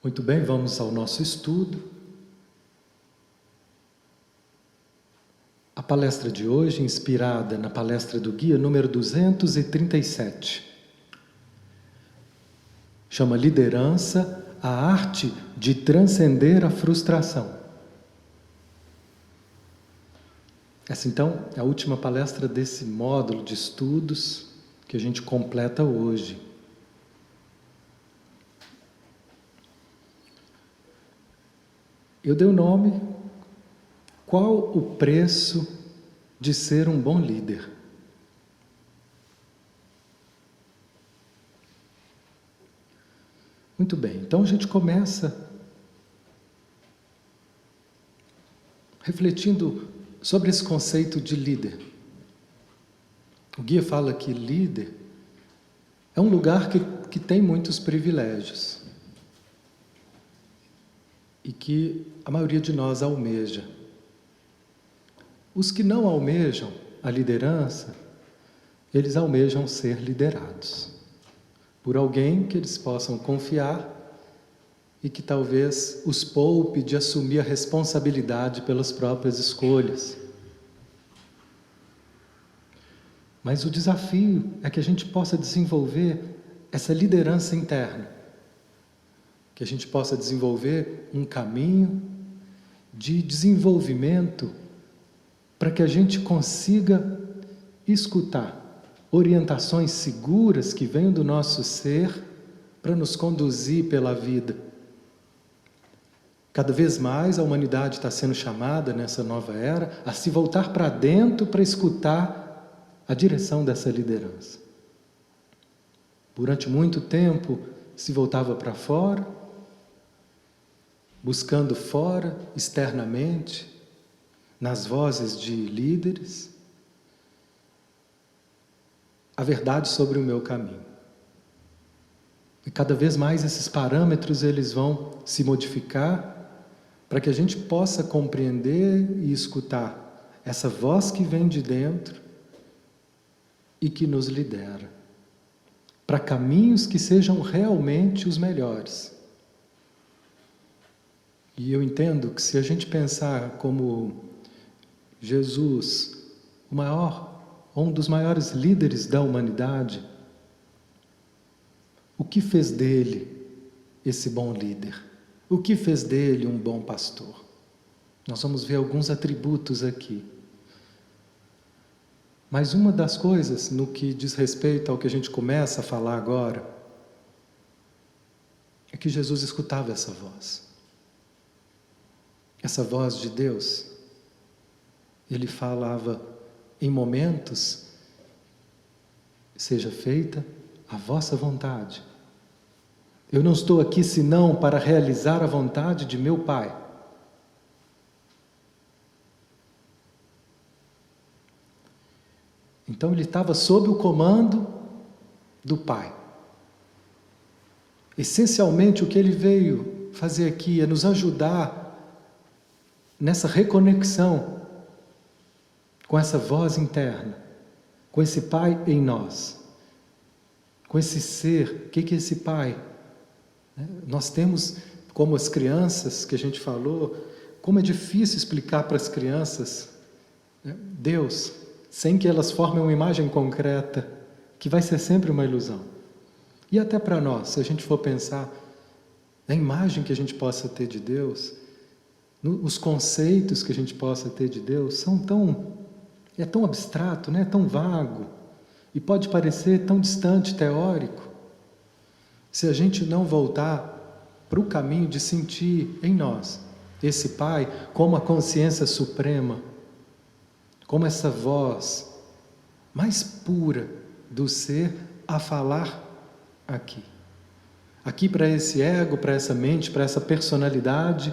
Muito bem, vamos ao nosso estudo. A palestra de hoje, inspirada na palestra do guia número 237, chama Liderança, a arte de transcender a frustração. Essa, então, é a última palestra desse módulo de estudos que a gente completa hoje. Eu dei o nome: qual o preço de ser um bom líder? Muito bem, então a gente começa refletindo sobre esse conceito de líder. O guia fala que líder é um lugar que tem muitos privilégios e que a maioria de nós almeja. Os que não almejam a liderança, eles almejam ser liderados por alguém que eles possam confiar e que talvez os poupe de assumir a responsabilidade pelas próprias escolhas. Mas o desafio é que a gente possa desenvolver essa liderança interna, que a gente possa desenvolver um caminho de desenvolvimento para que a gente consiga escutar orientações seguras que venham do nosso ser para nos conduzir pela vida. Cada vez mais a humanidade está sendo chamada nessa nova era a se voltar para dentro para escutar a direção dessa liderança. Durante muito tempo se voltava para fora, buscando fora, externamente, nas vozes de líderes, a verdade sobre o meu caminho. E cada vez mais esses parâmetros eles vão se modificar para que a gente possa compreender e escutar essa voz que vem de dentro e que nos lidera para caminhos que sejam realmente os melhores. E eu entendo que se a gente pensar como Jesus, o maior, um dos maiores líderes da humanidade, o que fez dele esse bom líder? O que fez dele um bom pastor? Nós vamos ver alguns atributos aqui. Mas uma das coisas, no que diz respeito ao que a gente começa a falar agora, é que Jesus escutava essa voz. Essa voz de Deus. Ele falava em momentos: seja feita a vossa vontade. Eu não estou aqui senão para realizar a vontade de meu Pai. Então ele estava sob o comando do Pai. Essencialmente o que ele veio fazer aqui é nos ajudar nessa reconexão com essa voz interna, com esse Pai em nós, com esse ser. O que é esse Pai? Nós temos, como as crianças que a gente falou, como é difícil explicar para as crianças Deus, sem que elas formem uma imagem concreta, que vai ser sempre uma ilusão. E até para nós, se a gente for pensar na imagem que a gente possa ter de Deus, os conceitos que a gente possa ter de Deus, é tão abstrato, né? É tão vago, e pode parecer tão distante, teórico, se a gente não voltar para o caminho de sentir em nós esse Pai como a consciência suprema, como essa voz mais pura do ser a falar aqui. Aqui para esse ego, para essa mente, para essa personalidade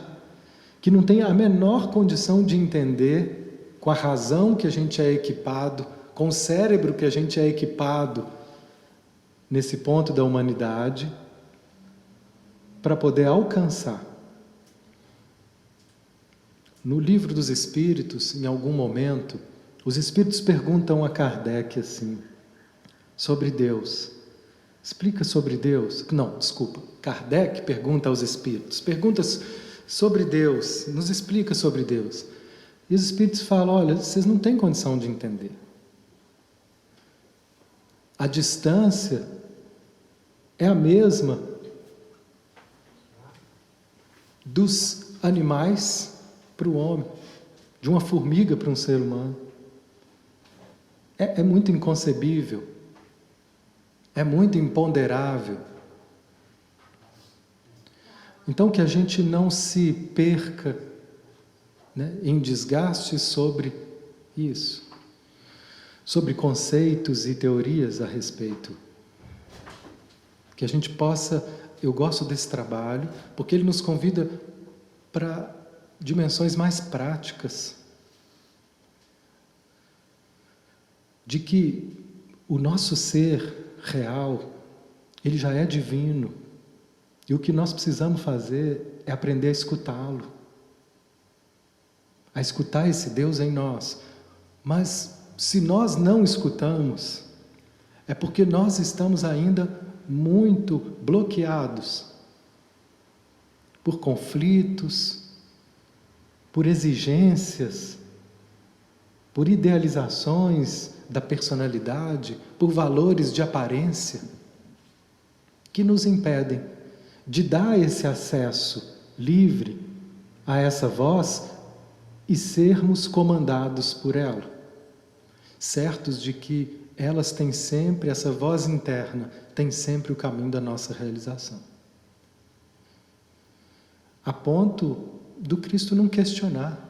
que não tem a menor condição de entender, com a razão que a gente é equipado, com o cérebro que a gente é equipado nesse ponto da humanidade, para poder alcançar. No Livro dos Espíritos, em algum momento, os Espíritos perguntam a Kardec assim, sobre Deus: explica sobre Deus. Não, desculpa, Kardec pergunta aos espíritos, pergunta sobre Deus, nos explica sobre Deus. E os espíritos falam, olha, vocês não têm condição de entender. A distância é a mesma dos animais para o homem, de uma formiga para um ser humano. É muito inconcebível, é muito imponderável. Então que a gente não se perca, né, em desgaste sobre isso, sobre conceitos e teorias a respeito. Que a gente possa, eu gosto desse trabalho, porque ele nos convida para dimensões mais práticas, de que o nosso ser real, ele já é divino, e o que nós precisamos fazer é aprender a escutá-lo, a escutar esse Deus em nós. Mas se nós não escutamos, é porque nós estamos ainda muito bloqueados por conflitos, por exigências, por idealizações da personalidade, por valores de aparência, que nos impedem de dar esse acesso livre a essa voz e sermos comandados por ela, certos de que elas têm sempre, essa voz interna, tem sempre o caminho da nossa realização. A ponto do Cristo não questionar.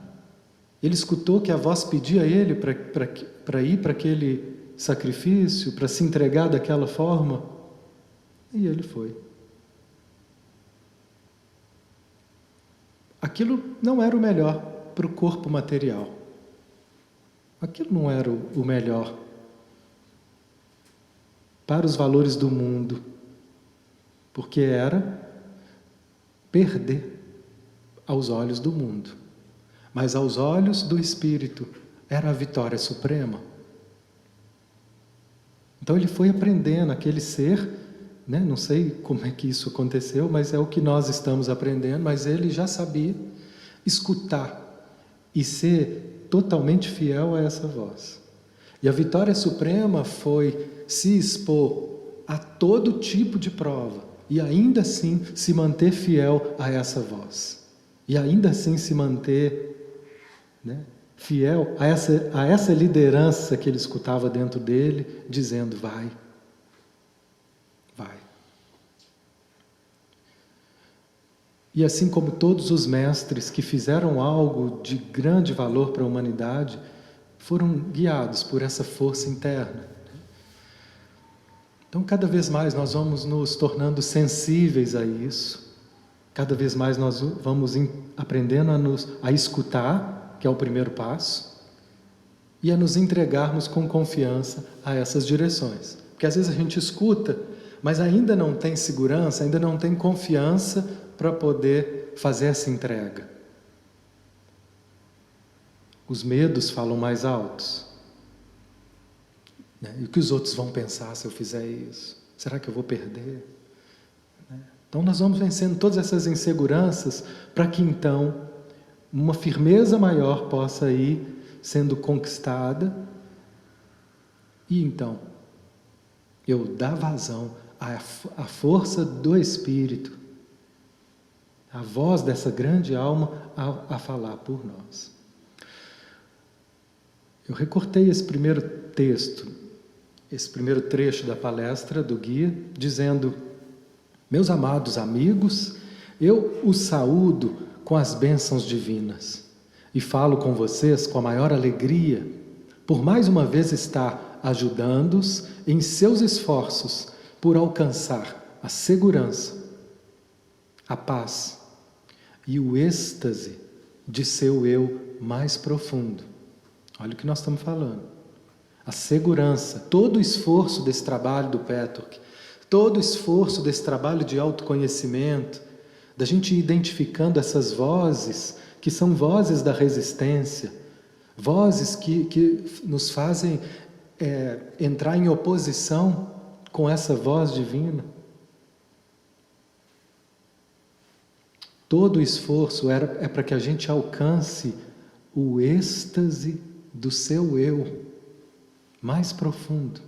Ele escutou que a voz pedia a ele para ir para aquele sacrifício, para se entregar daquela forma, e ele foi. Aquilo não era o melhor para o corpo material. Aquilo não era o melhor para os valores do mundo, porque era perder aos olhos do mundo. Mas aos olhos do Espírito era a vitória suprema. Então ele foi aprendendo, aquele ser, né? Não sei como é que isso aconteceu, mas é o que nós estamos aprendendo, mas ele já sabia escutar e ser totalmente fiel a essa voz. E a vitória suprema foi se expor a todo tipo de prova e ainda assim se manter fiel a essa voz. E ainda assim se manter, né, fiel a essa liderança que ele escutava dentro dele, dizendo, vai, vai. E assim como todos os mestres que fizeram algo de grande valor para a humanidade, foram guiados por essa força interna. Então, cada vez mais nós vamos nos tornando sensíveis a isso, cada vez mais nós vamos aprendendo a escutar, que é o primeiro passo, e a nos entregarmos com confiança a essas direções. Porque às vezes a gente escuta, mas ainda não tem segurança, ainda não tem confiança para poder fazer essa entrega. Os medos falam mais altos. E o que os outros vão pensar se eu fizer isso? Será que eu vou perder? Então nós vamos vencendo todas essas inseguranças para que então uma firmeza maior possa ir sendo conquistada e então eu dar vazão à força do Espírito, a voz dessa grande alma a falar por nós. Eu recortei esse primeiro texto, esse primeiro trecho da palestra do guia, dizendo: meus amados amigos, eu os saúdo com as bênçãos divinas e falo com vocês com a maior alegria, por mais uma vez estar ajudando-os em seus esforços por alcançar a segurança, a paz e o êxtase de seu eu mais profundo. Olha o que nós estamos falando. A segurança, todo o esforço desse trabalho do Petterk, todo o esforço desse trabalho de autoconhecimento, da gente ir identificando essas vozes, que são vozes da resistência, vozes que nos fazem entrar em oposição com essa voz divina. Todo o esforço é para que a gente alcance o êxtase do seu eu mais profundo.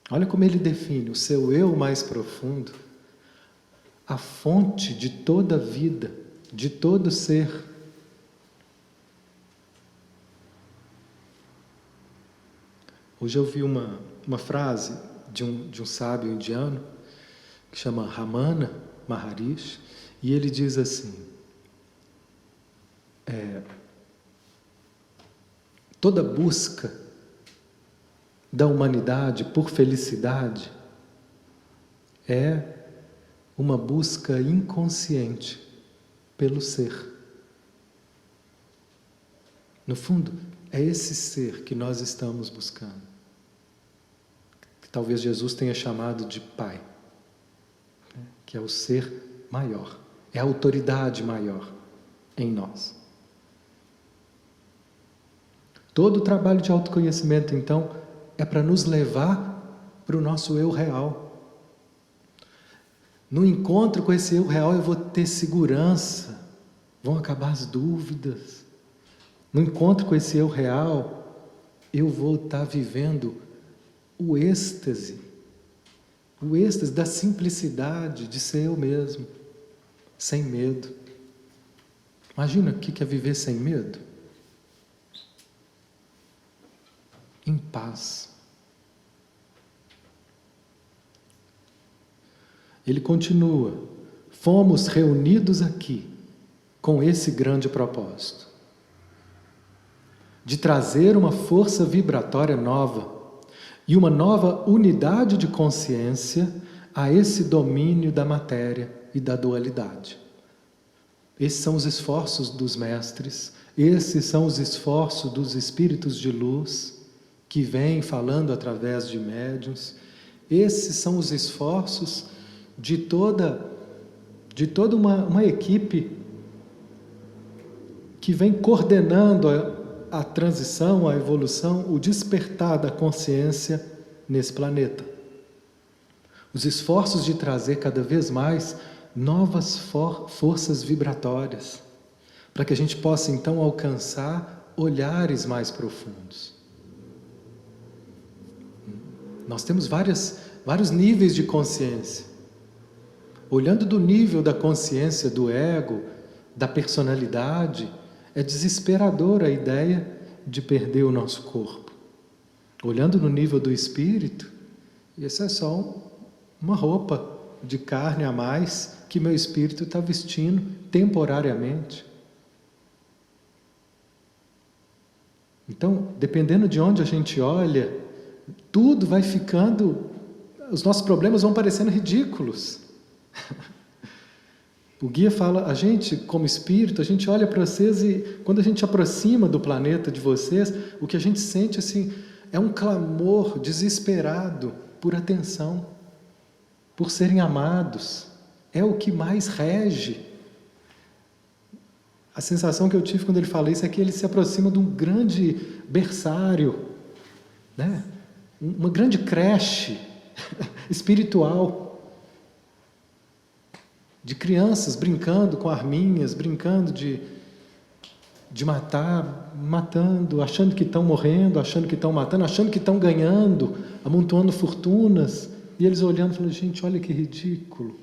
Olha como ele define o seu eu mais profundo, a fonte de toda a vida, de todo ser. Hoje eu vi uma frase de um sábio indiano, que chama Ramana Maharishi, e ele diz assim, toda busca da humanidade por felicidade é uma busca inconsciente pelo ser. No fundo, é esse ser que nós estamos buscando, que talvez Jesus tenha chamado de Pai, que é o ser maior, é a autoridade maior em nós. Todo o trabalho de autoconhecimento, então, é para nos levar para o nosso eu real. No encontro com esse eu real eu vou ter segurança, vão acabar as dúvidas. No encontro com esse eu real, eu vou estar vivendo o êxtase da simplicidade de ser eu mesmo, sem medo. Imagina o que é viver sem medo? Em paz. Ele continua, fomos reunidos aqui com esse grande propósito, de trazer uma força vibratória nova e uma nova unidade de consciência a esse domínio da matéria e da dualidade. Esses são os esforços dos mestres, esses são os esforços dos espíritos de luz, que vêm falando através de médiuns. Esses são os esforços de toda uma equipe que vem coordenando a transição, a evolução, o despertar da consciência nesse planeta. Os esforços de trazer cada vez mais novas forças vibratórias, para que a gente possa então alcançar olhares mais profundos. Nós temos vários níveis de consciência. Olhando do nível da consciência do ego, da personalidade, é desesperadora a ideia de perder o nosso corpo. Olhando no nível do espírito, isso é só uma roupa de carne a mais que meu espírito está vestindo temporariamente. Então, dependendo de onde a gente olha, tudo vai ficando, os nossos problemas vão parecendo ridículos. O guia fala, a gente como espírito, a gente olha para vocês e quando a gente aproxima do planeta de vocês, o que a gente sente assim, é um clamor desesperado por atenção, por serem amados. É o que mais rege. A sensação que eu tive quando ele fala isso é que ele se aproxima de um grande berçário, né? Uma grande creche espiritual, de crianças brincando com arminhas, brincando de matar, matando, achando que estão morrendo, achando que estão matando, achando que estão ganhando, amontoando fortunas, e eles olhando e falando, gente, olha que ridículo.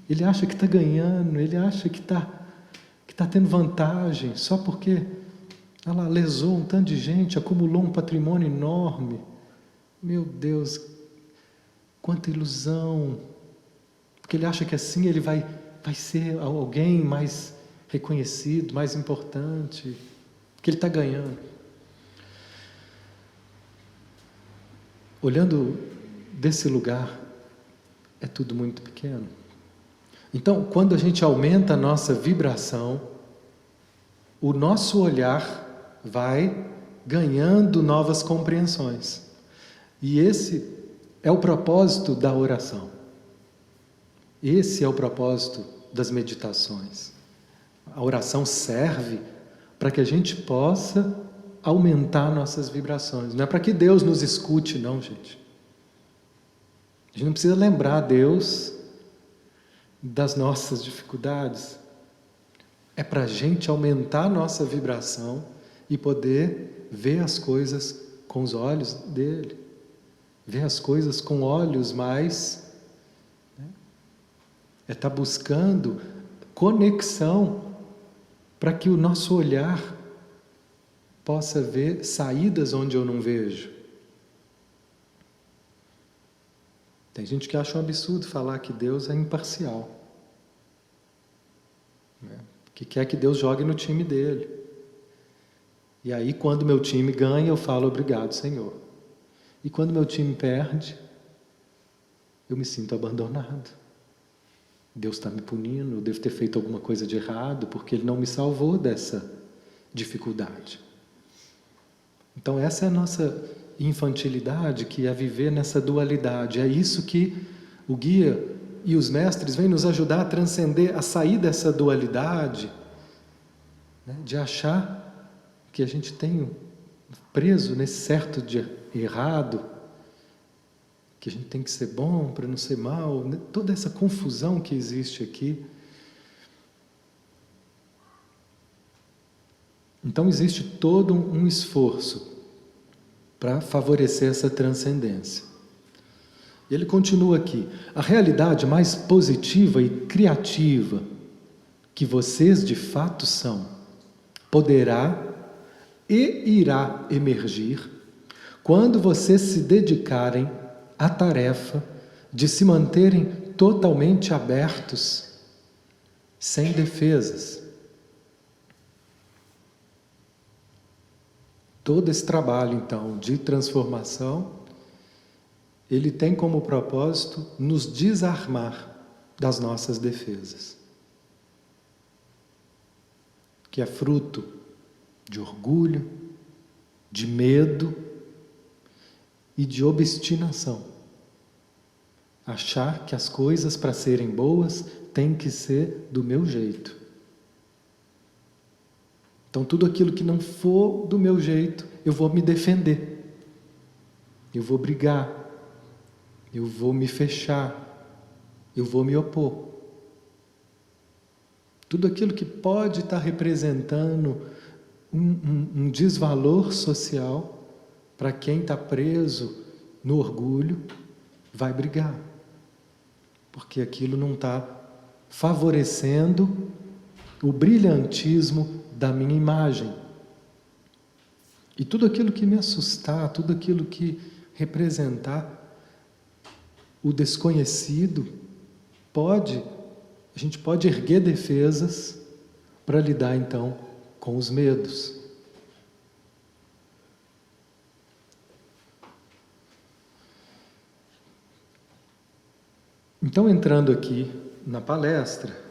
Ele acha que está ganhando, ele acha que está tendo vantagem, só porque ela lesou um tanto de gente, acumulou um patrimônio enorme. Meu Deus, quanta ilusão! Porque ele acha que assim ele vai ser alguém mais reconhecido, mais importante, que ele está ganhando. Olhando desse lugar, é tudo muito pequeno. Então, quando a gente aumenta a nossa vibração, o nosso olhar vai ganhando novas compreensões. E esse é o propósito da oração. Esse é o propósito das meditações. A oração serve para que a gente possa aumentar nossas vibrações. Não é para que Deus nos escute, não, gente. A gente não precisa lembrar a Deus das nossas dificuldades. É para a gente aumentar a nossa vibração e poder ver as coisas com os olhos dele. Ver as coisas com olhos mais... É estar buscando conexão para que o nosso olhar possa ver saídas onde eu não vejo. Tem gente que acha um absurdo falar que Deus é imparcial, né? Que quer que Deus jogue no time dele. E aí, quando meu time ganha, eu falo obrigado, Senhor. E quando meu time perde, eu me sinto abandonado. Deus está me punindo, eu devo ter feito alguma coisa de errado, porque Ele não me salvou dessa dificuldade. Então essa é a nossa infantilidade, que é viver nessa dualidade. É isso que o guia e os mestres vêm nos ajudar a transcender, a sair dessa dualidade, né? De achar que a gente tem preso nesse certo de errado, que a gente tem que ser bom para não ser mal, né? Toda essa confusão que existe aqui. Então existe todo um esforço para favorecer essa transcendência. Ele continua aqui: a realidade mais positiva e criativa que vocês de fato são, poderá e irá emergir quando vocês se dedicarem à tarefa de se manterem totalmente abertos, sem defesas. Todo esse trabalho, então, de transformação, ele tem como propósito nos desarmar das nossas defesas, que é fruto de orgulho, de medo e de obstinação. Achar que as coisas, para serem boas, têm que ser do meu jeito. Então, tudo aquilo que não for do meu jeito, eu vou me defender, eu vou brigar, eu vou me fechar, eu vou me opor. Tudo aquilo que pode estar representando um desvalor social, para quem está preso no orgulho, vai brigar, porque aquilo não está favorecendo o brilhantismo da minha imagem. E tudo aquilo que me assustar, tudo aquilo que representar o desconhecido, a gente pode erguer defesas para lidar então com os medos. Então, entrando aqui na palestra,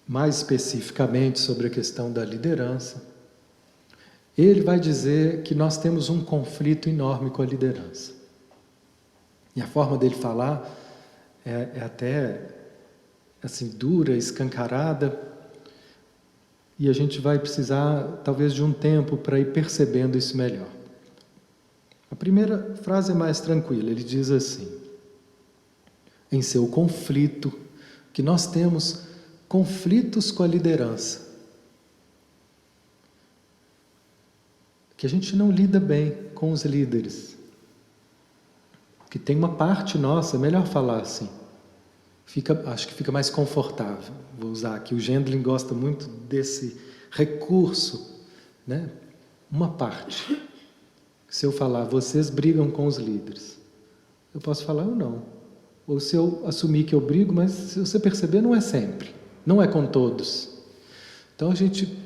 mais especificamente sobre a questão da liderança, ele vai dizer que nós temos um conflito enorme com a liderança. E a forma dele falar é até assim, dura, escancarada, e a gente vai precisar talvez de um tempo para ir percebendo isso melhor. A primeira frase é mais tranquila, ele diz assim: em seu conflito, que nós temos conflitos com a liderança, que a gente não lida bem com os líderes, que tem uma parte nossa, é melhor falar assim, acho que fica mais confortável, vou usar aqui, o Gendlin gosta muito desse recurso, né? Uma parte. Se eu falar, vocês brigam com os líderes, eu posso falar ou não, ou se eu assumir que eu brigo, mas se você perceber, não é sempre, não é com todos. Então a gente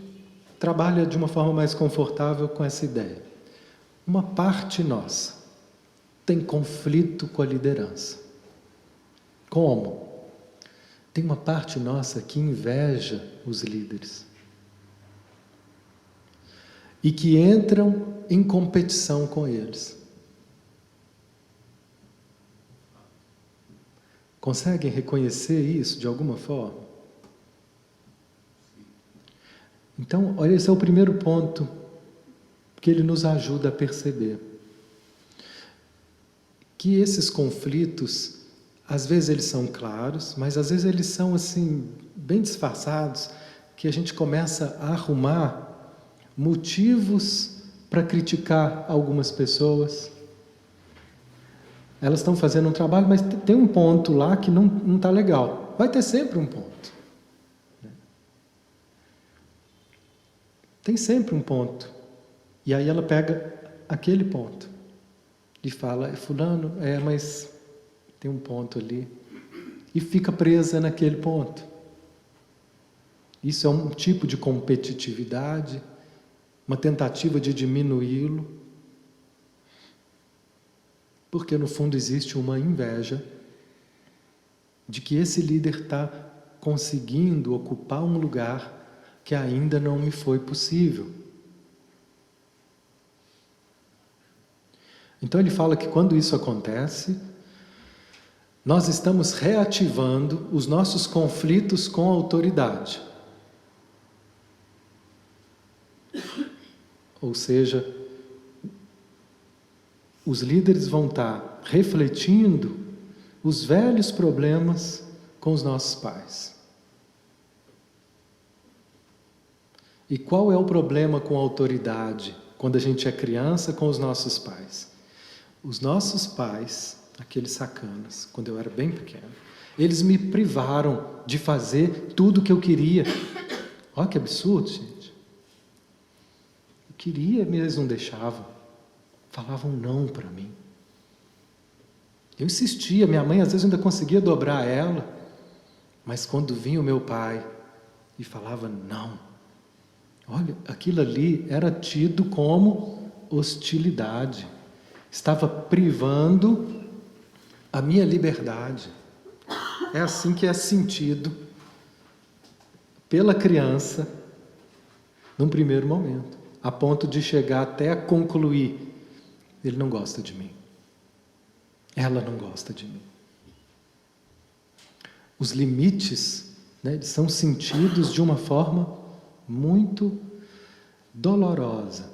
trabalha de uma forma mais confortável com essa ideia. Uma parte nossa tem conflito com a liderança. Como? Tem uma parte nossa que inveja os líderes e que entram em competição com eles. Conseguem reconhecer isso de alguma forma? Então, olha, esse é o primeiro ponto que ele nos ajuda a perceber. Que esses conflitos, às vezes eles são claros, mas às vezes eles são assim, bem disfarçados, que a gente começa a arrumar motivos para criticar algumas pessoas. Elas estão fazendo um trabalho, mas tem um ponto lá que não está legal. Vai ter sempre um ponto. Tem sempre um ponto. E aí ela pega aquele ponto e fala, fulano, mas tem um ponto ali. E fica presa naquele ponto. Isso é um tipo de competitividade, uma tentativa de diminuí-lo, porque no fundo existe uma inveja de que esse líder está conseguindo ocupar um lugar que ainda não me foi possível. Então ele fala que quando isso acontece, nós estamos reativando os nossos conflitos com a autoridade. Ou seja, os líderes vão estar refletindo os velhos problemas com os nossos pais. E qual é o problema com a autoridade quando a gente é criança com os nossos pais? Os nossos pais, aqueles sacanas, quando eu era bem pequeno, eles me privaram de fazer tudo o que eu queria. Olha que absurdo, gente. Eu queria, mas eles não deixavam. Falavam não para mim. Eu insistia, minha mãe às vezes ainda conseguia dobrar ela, mas quando vinha o meu pai e falava não, olha, aquilo ali era tido como hostilidade. Estava privando a minha liberdade. É assim que é sentido pela criança num primeiro momento, a ponto de chegar até a concluir: ele não gosta de mim. Ela não gosta de mim. Os limites, eles são sentidos de uma forma muito dolorosa.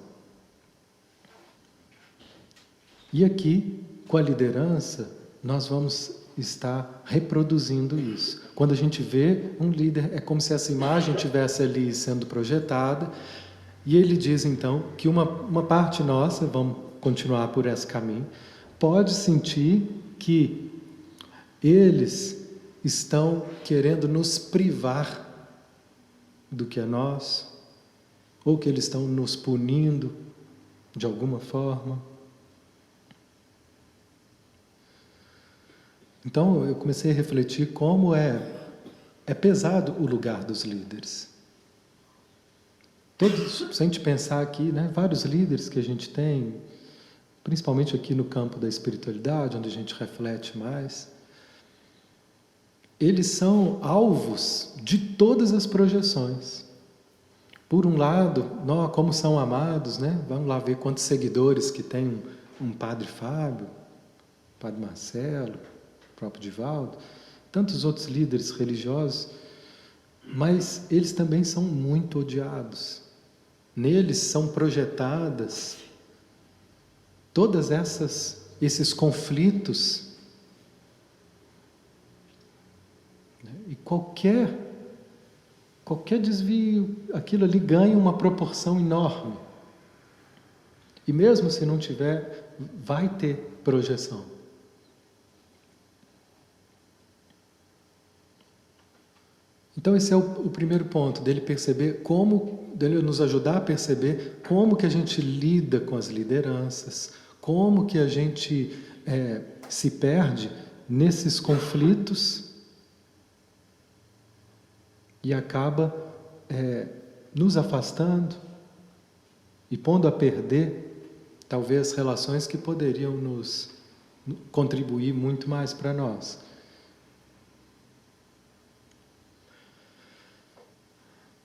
E aqui, com a liderança, nós vamos estar reproduzindo isso. Quando a gente vê um líder, é como se essa imagem estivesse ali sendo projetada, e ele diz então que uma parte nossa, vamos continuar por esse caminho, pode sentir que eles estão querendo nos privar do que é nosso, ou que eles estão nos punindo de alguma forma. Então eu comecei a refletir como é pesado o lugar dos líderes. Se a gente pensar aqui, vários líderes que a gente tem, principalmente aqui no campo da espiritualidade, onde a gente reflete mais, eles são alvos de todas as projeções. Por um lado, como são amados, vamos lá ver quantos seguidores que tem um Padre Fábio, Padre Marcelo, o próprio Divaldo, tantos outros líderes religiosos, mas eles também são muito odiados. Neles são projetadas todas esses conflitos, e qualquer desvio, aquilo ali ganha uma proporção enorme. E mesmo se não tiver, vai ter projeção. Então esse é o primeiro ponto, dele nos ajudar a perceber como que a gente lida com as lideranças, como que a gente se perde nesses conflitos e acaba nos afastando e pondo a perder talvez relações que poderiam nos contribuir muito mais para nós.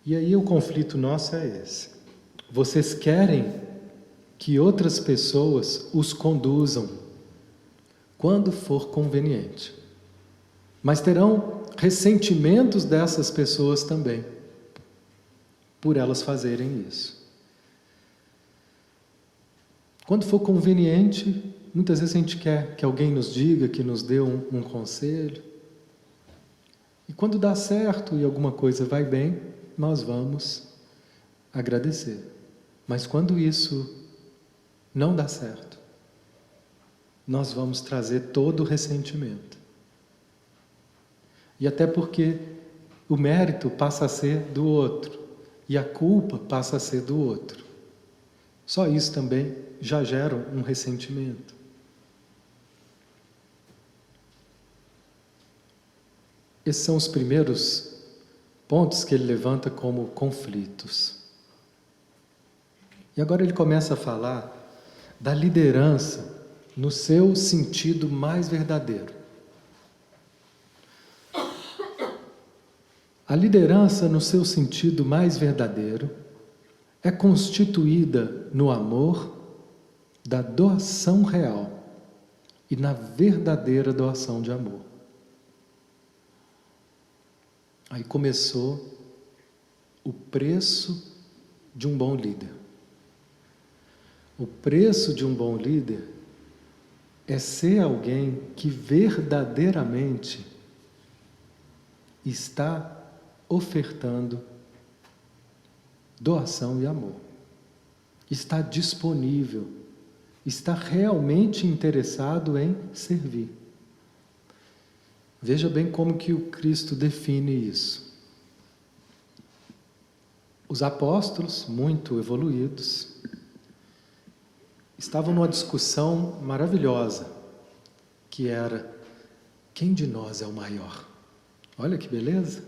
E aí o conflito nosso é esse. Vocês querem que outras pessoas os conduzam quando for conveniente, mas terão ressentimentos dessas pessoas também, por elas fazerem isso. Quando for conveniente, muitas vezes a gente quer que alguém nos diga, que nos dê um conselho. E quando dá certo e alguma coisa vai bem, nós vamos agradecer. Mas quando isso não dá certo, nós vamos trazer todo o ressentimento. E até porque o mérito passa a ser do outro e a culpa passa a ser do outro. Só isso também já gera um ressentimento. Esses são os primeiros pontos que ele levanta como conflitos. E agora ele começa a falar da liderança no seu sentido mais verdadeiro. A liderança no seu sentido mais verdadeiro é constituída no amor da doação real e na verdadeira doação de amor. Aí começou o preço de um bom líder. O preço de um bom líder é ser alguém que verdadeiramente está ofertando doação e amor. Está disponível, está realmente interessado em servir. Veja bem como que o Cristo define isso. Os apóstolos, muito evoluídos, estavam numa discussão maravilhosa, que era: quem de nós é o maior? Olha que beleza!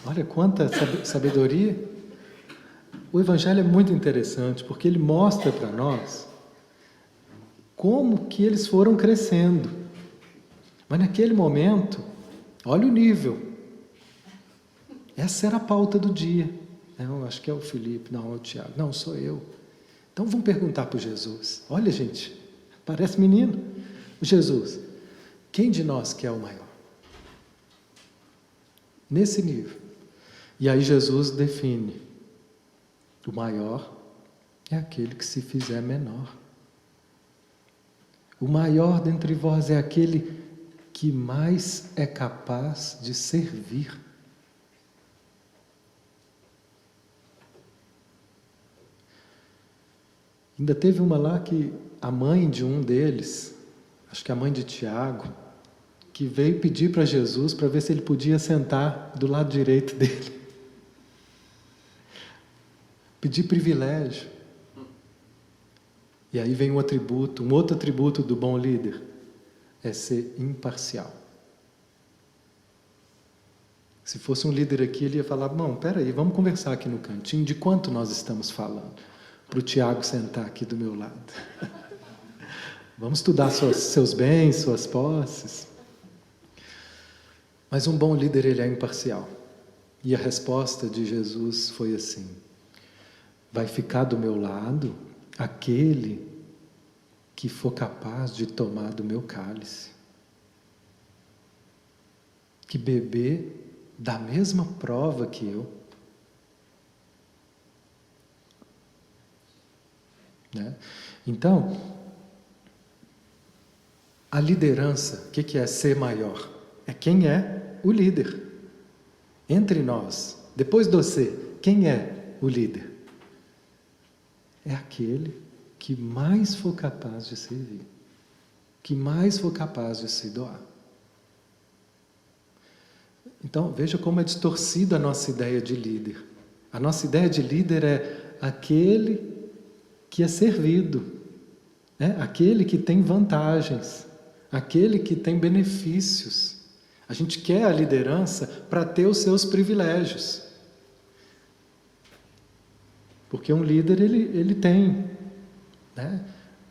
Olha quanta sabedoria! O Evangelho é muito interessante, porque ele mostra para nós como que eles foram crescendo. Mas naquele momento, olha o nível. Essa era a pauta do dia. Não, acho que é o Felipe, não, é o Tiago. Não, sou eu. Então vamos perguntar para Jesus. Olha, gente, parece menino. Jesus, quem de nós que é o maior? Nesse nível. E aí Jesus define: o maior é aquele que se fizer menor. O maior dentre vós é aquele que mais é capaz de servir. Ainda teve uma lá que a mãe de um deles, acho que a mãe de Tiago, que veio pedir para Jesus para ver se ele podia sentar do lado direito dele. Pedir privilégio. E aí vem um outro atributo do bom líder, é ser imparcial. Se fosse um líder aqui, ele ia falar: não, peraí, vamos conversar aqui no cantinho, de quanto nós estamos falando? Para o Tiago sentar aqui do meu lado. Vamos estudar seus bens, suas posses. Mas um bom líder, ele é imparcial. E a resposta de Jesus foi assim: vai ficar do meu lado aquele que for capaz de tomar do meu cálice, que beber da mesma prova que eu. Né? Então, a liderança, o que é ser maior? É quem é o líder. Entre nós, depois de você, quem é o líder? É aquele que mais for capaz de servir, que mais for capaz de se doar. Então, veja como é distorcida a nossa ideia de líder. A nossa ideia de líder é aquele que é servido, né? Aquele que tem vantagens, aquele que tem benefícios. A gente quer a liderança para ter os seus privilégios. Porque um líder, ele tem, né,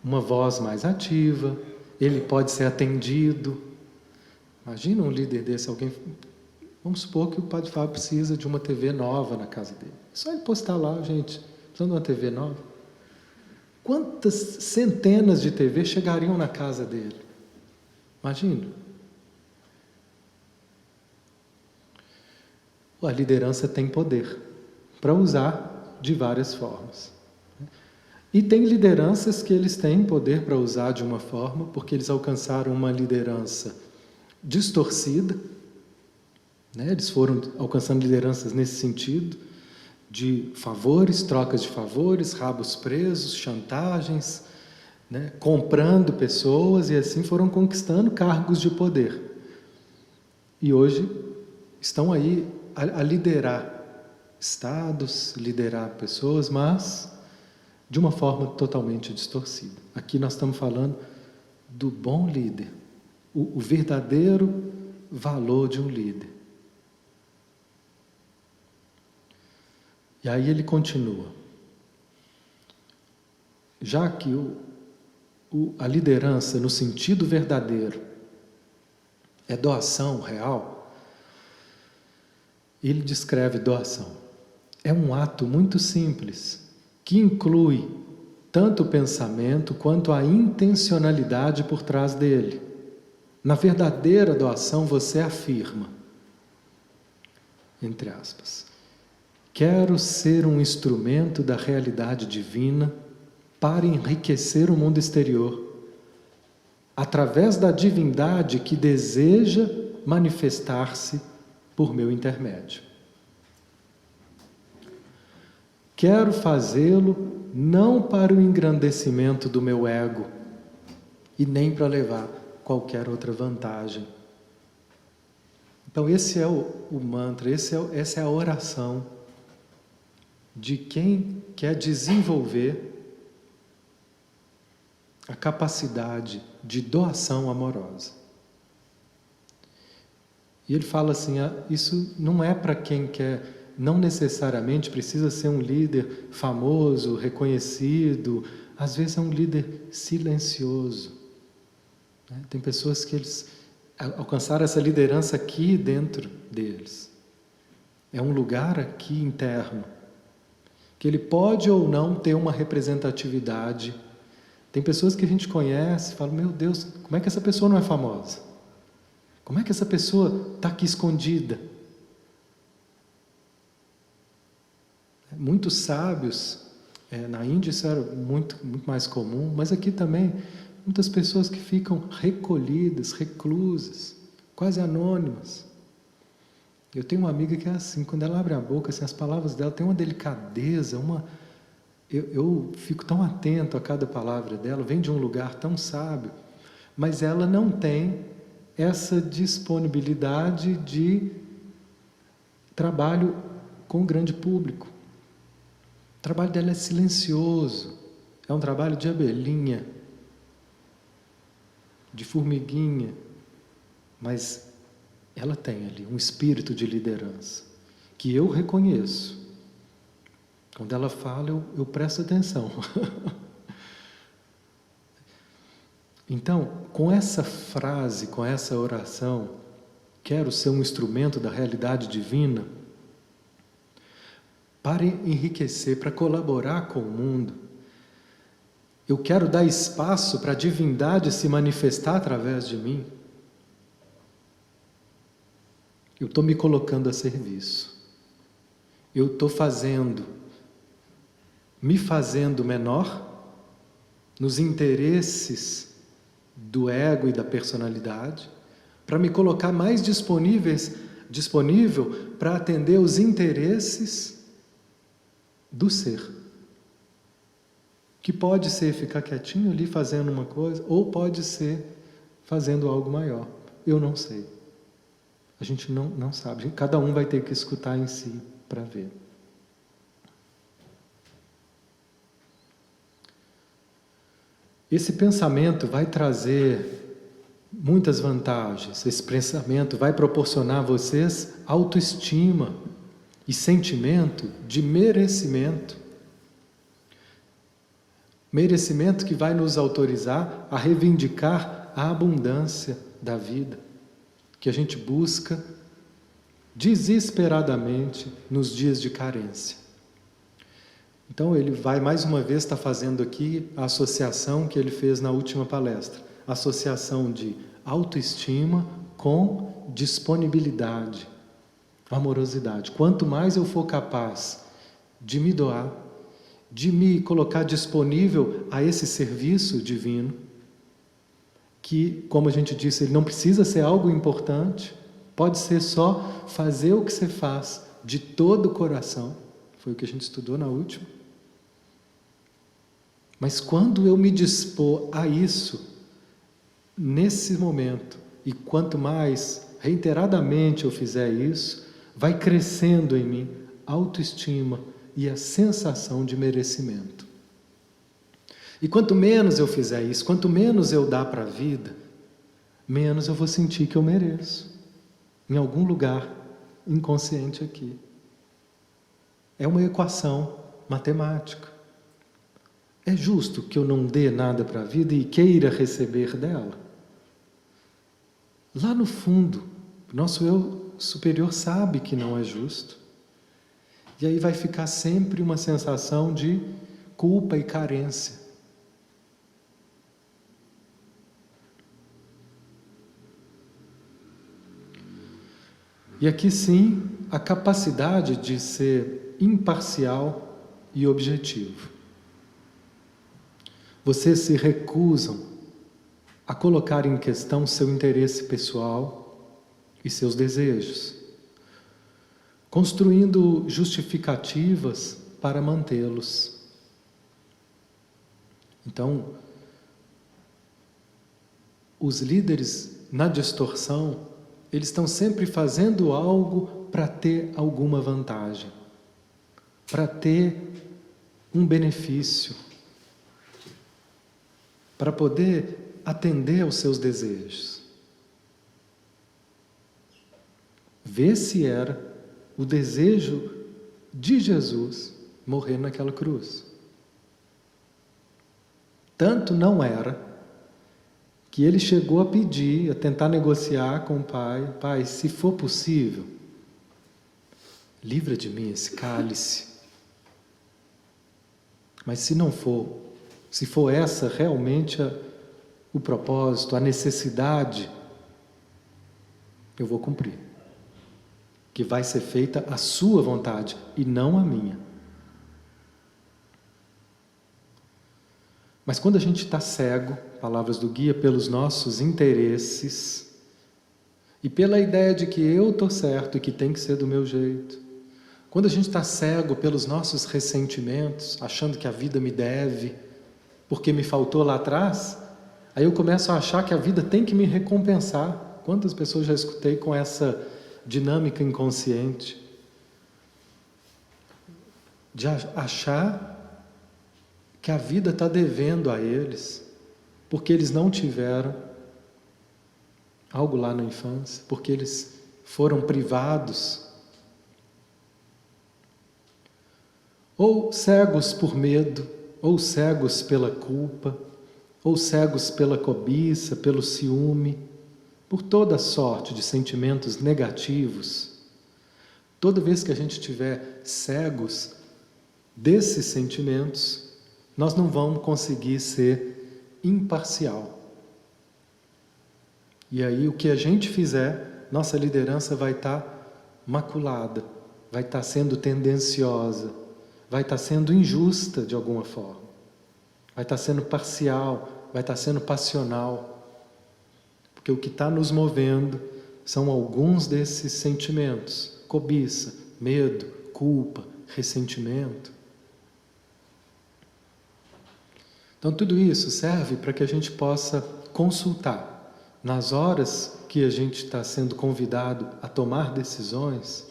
uma voz mais ativa, ele pode ser atendido. Imagina um líder desse, vamos supor que o Padre Fábio precisa de uma TV nova na casa dele. É só ele postar lá: gente, precisando de uma TV nova. Quantas centenas de TVs chegariam na casa dele? Imagina. A liderança tem poder para usar de várias formas. E tem lideranças que eles têm poder para usar de uma forma, porque eles alcançaram uma liderança distorcida, né? Eles foram alcançando lideranças nesse sentido, de favores, trocas de favores, rabos presos, chantagens, né? Comprando pessoas, e assim foram conquistando cargos de poder. E hoje estão aí a liderar estados, liderar pessoas, mas de uma forma totalmente distorcida. Aqui nós estamos falando do bom líder, o verdadeiro valor de um líder. E aí ele continua. Já que a liderança, no sentido verdadeiro, é doação real, ele descreve doação. É um ato muito simples, que inclui tanto o pensamento quanto a intencionalidade por trás dele. Na verdadeira doação você afirma, entre aspas, quero ser um instrumento da realidade divina para enriquecer o mundo exterior, através da divindade que deseja manifestar-se por meu intermédio. Quero fazê-lo não para o engrandecimento do meu ego e nem para levar qualquer outra vantagem. Então esse é o mantra, essa é a oração de quem quer desenvolver a capacidade de doação amorosa. E ele fala assim, isso não é para quem quer, não necessariamente precisa ser um líder famoso, reconhecido, às vezes é um líder silencioso. Né? Tem pessoas que eles alcançaram essa liderança aqui dentro deles. É um lugar aqui interno, que ele pode ou não ter uma representatividade. Tem pessoas que a gente conhece e fala, meu Deus, como é que essa pessoa não é famosa? Como é que essa pessoa está aqui escondida? Muitos sábios, na Índia isso era muito mais comum, mas aqui também, muitas pessoas que ficam recolhidas, reclusas, quase anônimas. Eu tenho uma amiga que é assim, quando ela abre a boca, assim, as palavras dela têm uma delicadeza, eu fico tão atento a cada palavra dela, vem de um lugar tão sábio, mas ela não tem essa disponibilidade de trabalho com o grande público. O trabalho dela é silencioso, é um trabalho de abelhinha, de formiguinha, mas ela tem ali um espírito de liderança, que eu reconheço. Quando ela fala, eu presto atenção. Então, com essa frase, com essa oração, quero ser um instrumento da realidade divina, para enriquecer, para colaborar com o mundo. Eu quero dar espaço para a divindade se manifestar através de mim. Eu estou me colocando a serviço. Eu estou me fazendo menor nos interesses do ego e da personalidade, para me colocar mais disponível para atender os interesses do ser. Que pode ser ficar quietinho ali fazendo uma coisa, ou pode ser fazendo algo maior. Eu não sei. A gente não sabe. Cada um vai ter que escutar em si para ver. Esse pensamento vai trazer muitas vantagens. Esse pensamento vai proporcionar a vocês autoestima e sentimento de merecimento. Merecimento que vai nos autorizar a reivindicar a abundância da vida, que a gente busca desesperadamente nos dias de carência. Então ele vai mais uma vez estar fazendo aqui a associação que ele fez na última palestra. Associação de autoestima com disponibilidade, amorosidade. Quanto mais eu for capaz de me doar, de me colocar disponível a esse serviço divino, que, como a gente disse, ele não precisa ser algo importante, pode ser só fazer o que você faz de todo o coração, foi o que a gente estudou na última. Mas quando eu me dispor a isso, nesse momento, e quanto mais reiteradamente eu fizer isso, vai crescendo em mim a autoestima e a sensação de merecimento. E quanto menos eu fizer isso, quanto menos eu dar para a vida, menos eu vou sentir que eu mereço. Em algum lugar inconsciente aqui. É uma equação matemática. É justo que eu não dê nada para a vida e queira receber dela? Lá no fundo, nosso eu superior sabe que não é justo. E aí vai ficar sempre uma sensação de culpa e carência. E aqui sim, a capacidade de ser imparcial e objetivo. Vocês se recusam a colocar em questão seu interesse pessoal e seus desejos, construindo justificativas para mantê-los. Então, os líderes na distorção, eles estão sempre fazendo algo para ter alguma vantagem, para ter um benefício, para poder atender aos seus desejos. Vê se era o desejo de Jesus morrer naquela cruz. Tanto não era que ele chegou a pedir, a tentar negociar com o Pai: Pai, se for possível, livra de mim esse cálice. Mas se não for, se for essa realmente o propósito, a necessidade, eu vou cumprir. Que vai ser feita a sua vontade e não a minha. Mas quando a gente está cego, palavras do guia, pelos nossos interesses e pela ideia de que eu estou certo e que tem que ser do meu jeito, quando a gente está cego pelos nossos ressentimentos, achando que a vida me deve, porque me faltou lá atrás, aí eu começo a achar que a vida tem que me recompensar. Quantas pessoas já escutei com essa dinâmica inconsciente? De achar que a vida está devendo a eles, porque eles não tiveram algo lá na infância, porque eles foram privados. Ou cegos por medo, ou cegos pela culpa, ou cegos pela cobiça, pelo ciúme, por toda sorte de sentimentos negativos. Toda vez que a gente estiver cegos desses sentimentos, nós não vamos conseguir ser imparcial. E aí o que a gente fizer, nossa liderança vai estar maculada, vai estar sendo tendenciosa, vai estar sendo injusta de alguma forma, vai estar sendo parcial, vai estar sendo passional, porque o que está nos movendo são alguns desses sentimentos: cobiça, medo, culpa, ressentimento. Então tudo isso serve para que a gente possa consultar, nas horas que a gente está sendo convidado a tomar decisões,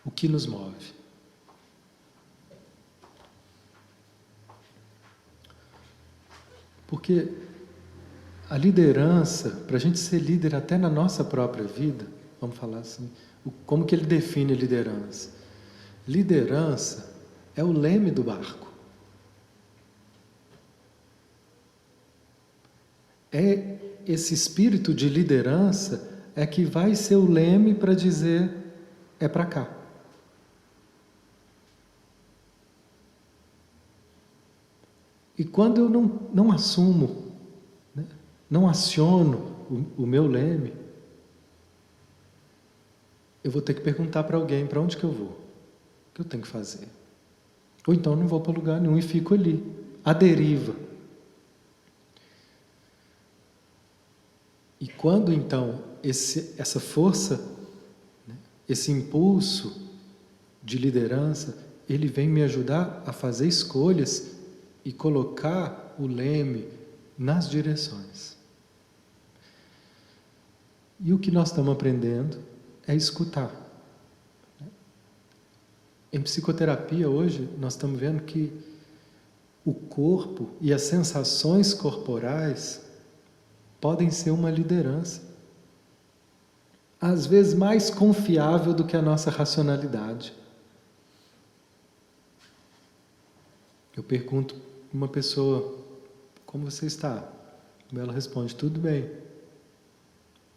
o que nos move. Porque a liderança, para a gente ser líder até na nossa própria vida, vamos falar assim, como que ele define a liderança? Liderança é o leme do barco. É esse espírito de liderança é que vai ser o leme para dizer: é para cá. E quando eu não assumo, né, não aciono o meu leme, eu vou ter que perguntar para alguém: para onde que eu vou? eu tenho que fazer. Ou então não vou para lugar nenhum e fico ali, à deriva. E quando então essa força, né, esse impulso de liderança, ele vem me ajudar a fazer escolhas e colocar o leme nas direções. E o que nós estamos aprendendo é escutar. Em psicoterapia hoje, nós estamos vendo que o corpo e as sensações corporais podem ser uma liderança, às vezes mais confiável do que a nossa racionalidade. Eu pergunto a uma pessoa, como você está? Ela responde, tudo bem.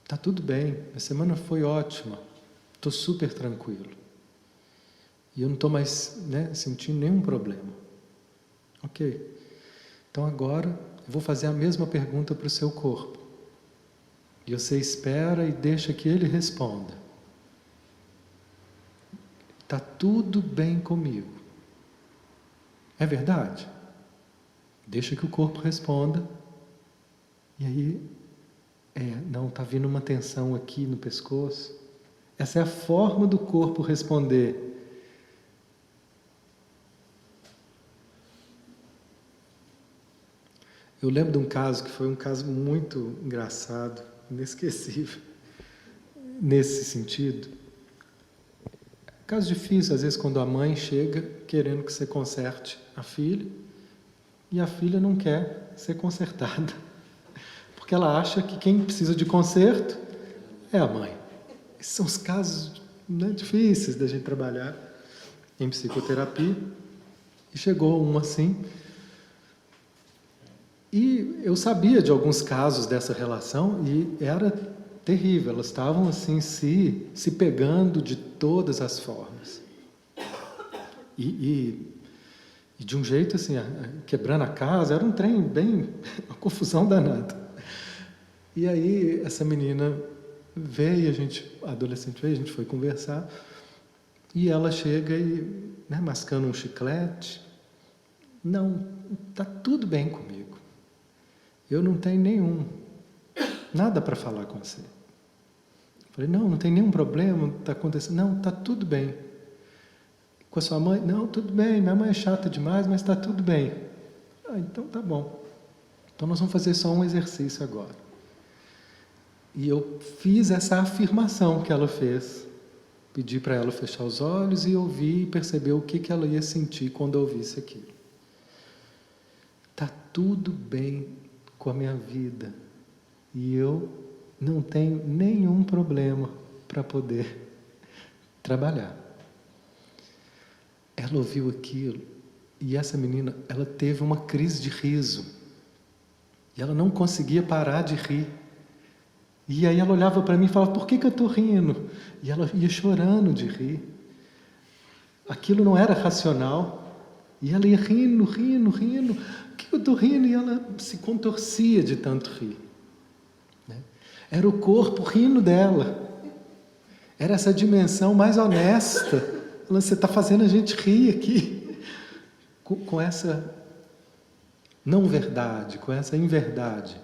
Está tudo bem, a semana foi ótima, estou super tranquilo. E eu não estou mais, né, sentindo nenhum problema. Ok. Então agora eu vou fazer a mesma pergunta para o seu corpo. E você espera e deixa que ele responda. Está tudo bem comigo. É verdade? Deixa que o corpo responda. E aí, não, está vindo uma tensão aqui no pescoço. Essa é a forma do corpo responder. Eu lembro de um caso que foi um caso muito engraçado, inesquecível, nesse sentido. Caso difícil, às vezes, quando a mãe chega querendo que você conserte a filha, e a filha não quer ser consertada, porque ela acha que quem precisa de conserto é a mãe. Esses são os casos, né, difíceis da gente trabalhar em psicoterapia. E chegou um assim, e eu sabia de alguns casos dessa relação e era terrível, elas estavam assim se pegando de todas as formas. E de um jeito assim, quebrando a casa, era um trem bem, uma confusão danada. E aí essa menina veio, a adolescente veio, a gente foi conversar, e ela chega e, né, mascando um chiclete, não, está tudo bem comigo. Eu não tenho nada para falar com você. Falei, não tem nenhum problema, está acontecendo. Não, está tudo bem. Com a sua mãe? Não, tudo bem, minha mãe é chata demais, mas está tudo bem. Então tá bom. Então nós vamos fazer só um exercício agora. E eu fiz essa afirmação que ela fez. Pedi para ela fechar os olhos e ouvir e perceber o que ela ia sentir quando ouvisse aquilo. Está tudo bem com a minha vida e eu não tenho nenhum problema para poder trabalhar. Ela ouviu aquilo e essa menina, ela teve uma crise de riso e ela não conseguia parar de rir. E aí ela olhava para mim e falava, por que eu estou rindo? E ela ia chorando de rir. Aquilo não era racional. E ela ia rindo. Por que eu estou rindo? E ela se contorcia de tanto rir. Era o corpo rindo dela. Era essa dimensão mais honesta. Você está fazendo a gente rir aqui. Com essa não verdade, com essa inverdade.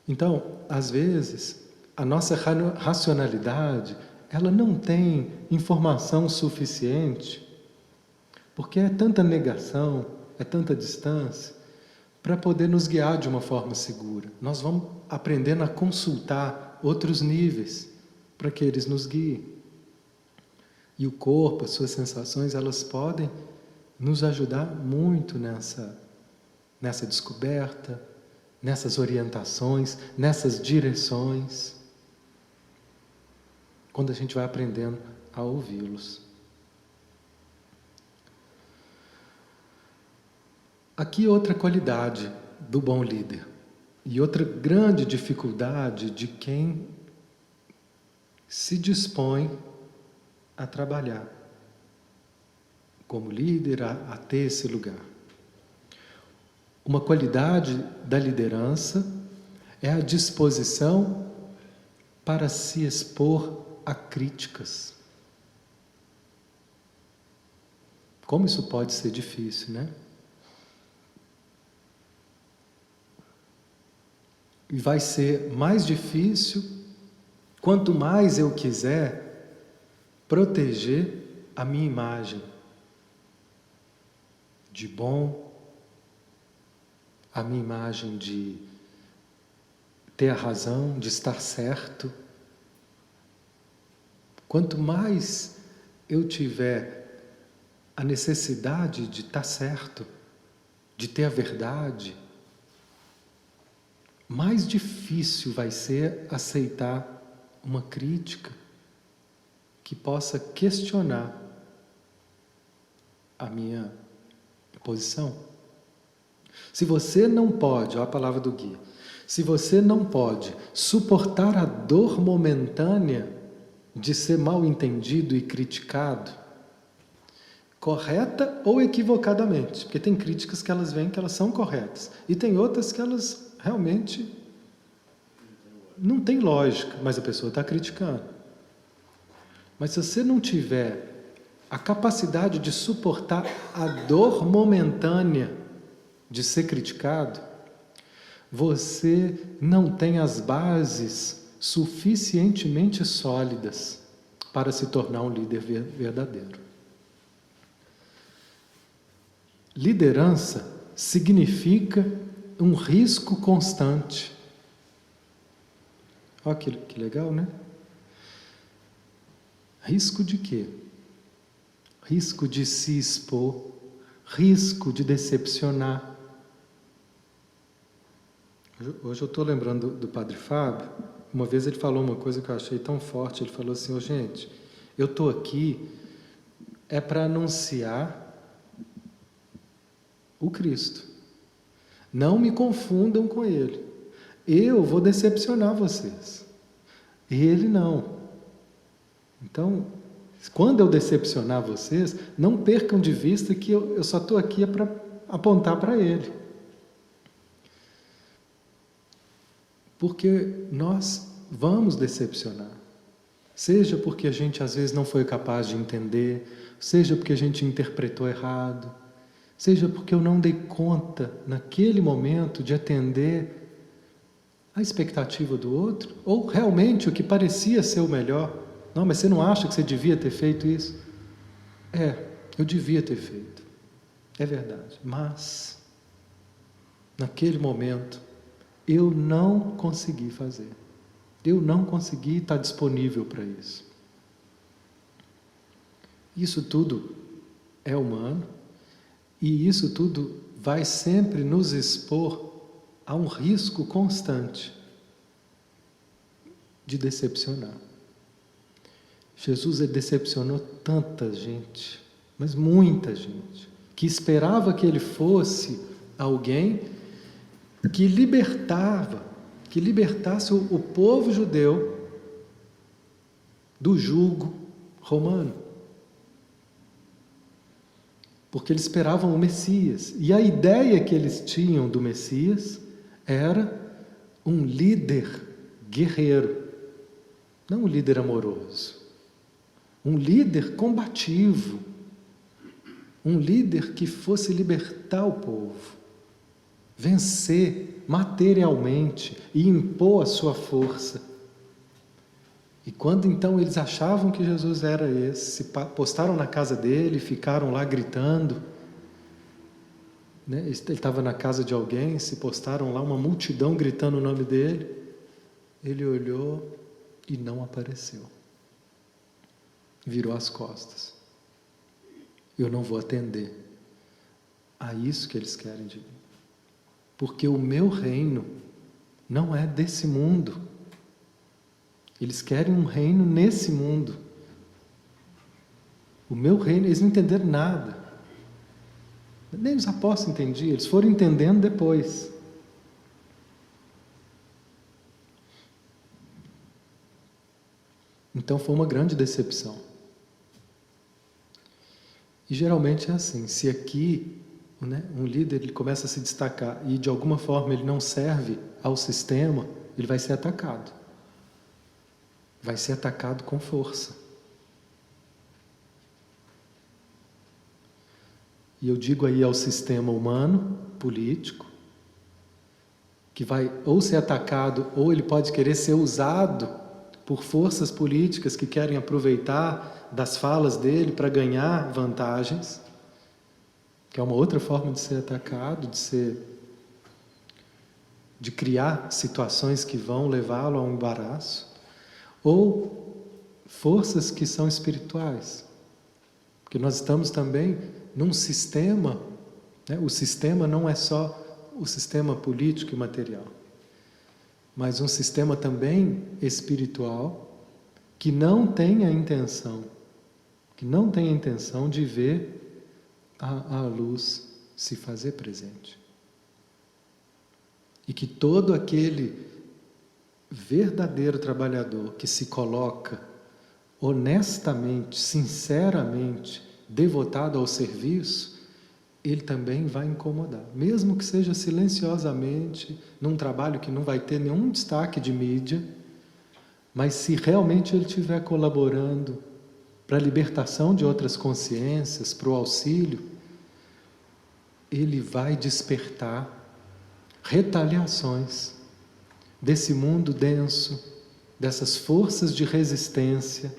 Então, às vezes, a nossa racionalidade, ela não tem informação suficiente, porque é tanta negação, é tanta distância, para poder nos guiar de uma forma segura. Nós vamos aprendendo a consultar outros níveis, para que eles nos guiem. E o corpo, as suas sensações, elas podem nos ajudar muito nessa descoberta, nessas orientações, nessas direções, quando a gente vai aprendendo a ouvi-los. Aqui outra qualidade do bom líder, e outra grande dificuldade de quem se dispõe a trabalhar como líder, a ter esse lugar. Uma qualidade da liderança é a disposição para se expor a críticas. Como isso pode ser difícil, né? E vai ser mais difícil quanto mais eu quiser proteger a minha imagem de bom, a minha imagem de ter a razão, de estar certo. Quanto mais eu tiver a necessidade de estar certo, de ter a verdade, mais difícil vai ser aceitar uma crítica que possa questionar a minha posição. Se você não pode, olha a palavra do guia, se você não pode suportar a dor momentânea de ser mal entendido e criticado, correta ou equivocadamente, porque tem críticas que elas vêm que elas são corretas, e tem outras que elas realmente não tem lógica, mas a pessoa está criticando. Mas se você não tiver a capacidade de suportar a dor momentânea de ser criticado, você não tem as bases suficientemente sólidas para se tornar um líder verdadeiro. Liderança significa um risco constante. Olha que legal, né? Risco de quê? Risco de se expor, risco de decepcionar. Hoje eu estou lembrando do Padre Fábio. Uma vez ele falou uma coisa que eu achei tão forte. Ele falou assim: gente, eu estou aqui para anunciar o Cristo. Não me confundam com Ele. Eu vou decepcionar vocês. Ele não. Então, quando eu decepcionar vocês, não percam de vista que eu só estou aqui para apontar para Ele. Porque nós vamos decepcionar. Seja porque a gente às vezes não foi capaz de entender, seja porque a gente interpretou errado, seja porque eu não dei conta naquele momento de atender a expectativa do outro, ou realmente o que parecia ser o melhor. Não, mas você não acha que você devia ter feito isso? Eu devia ter feito. É verdade. Mas, naquele momento, eu não consegui fazer. Eu não consegui estar disponível para isso. Isso tudo é humano e isso tudo vai sempre nos expor a um risco constante de decepcionar. Jesus decepcionou tanta gente, mas muita gente, que esperava que ele fosse alguém que libertasse o povo judeu do jugo romano. Porque eles esperavam o Messias. E a ideia que eles tinham do Messias era um líder guerreiro, não um líder amoroso. Um líder combativo, um líder que fosse libertar o povo, vencer materialmente e impor a sua força. E quando então eles achavam que Jesus era esse, se postaram na casa dele, ficaram lá gritando, né? Ele estava na casa de alguém, se postaram lá, uma multidão gritando o nome dele, ele olhou e não apareceu. Virou as costas. Eu não vou atender a isso que eles querem de mim. Porque o meu reino não é desse mundo. Eles querem um reino nesse mundo. O meu reino, eles não entenderam nada. Nem os apóstolos entendiam, eles foram entendendo depois. Então foi uma grande decepção. E geralmente é assim, se aqui, né, um líder ele começa a se destacar e de alguma forma ele não serve ao sistema, ele vai ser atacado. Vai ser atacado com força. e eu digo aí ao sistema humano, político, que vai ou ser atacado, ou ele pode querer ser usado por forças políticas que querem aproveitar das falas dele para ganhar vantagens, que é uma outra forma de ser atacado, de criar situações que vão levá-lo a um embaraço, ou forças que são espirituais, porque nós estamos também num sistema, né? O sistema não é só o sistema político e material, mas um sistema também espiritual que não tem a intenção de ver a luz se fazer presente. E que todo aquele verdadeiro trabalhador que se coloca honestamente, sinceramente, devotado ao serviço, ele também vai incomodar, mesmo que seja silenciosamente, num trabalho que não vai ter nenhum destaque de mídia, mas se realmente ele estiver colaborando para a libertação de outras consciências, para o auxílio, ele vai despertar retaliações desse mundo denso, dessas forças de resistência,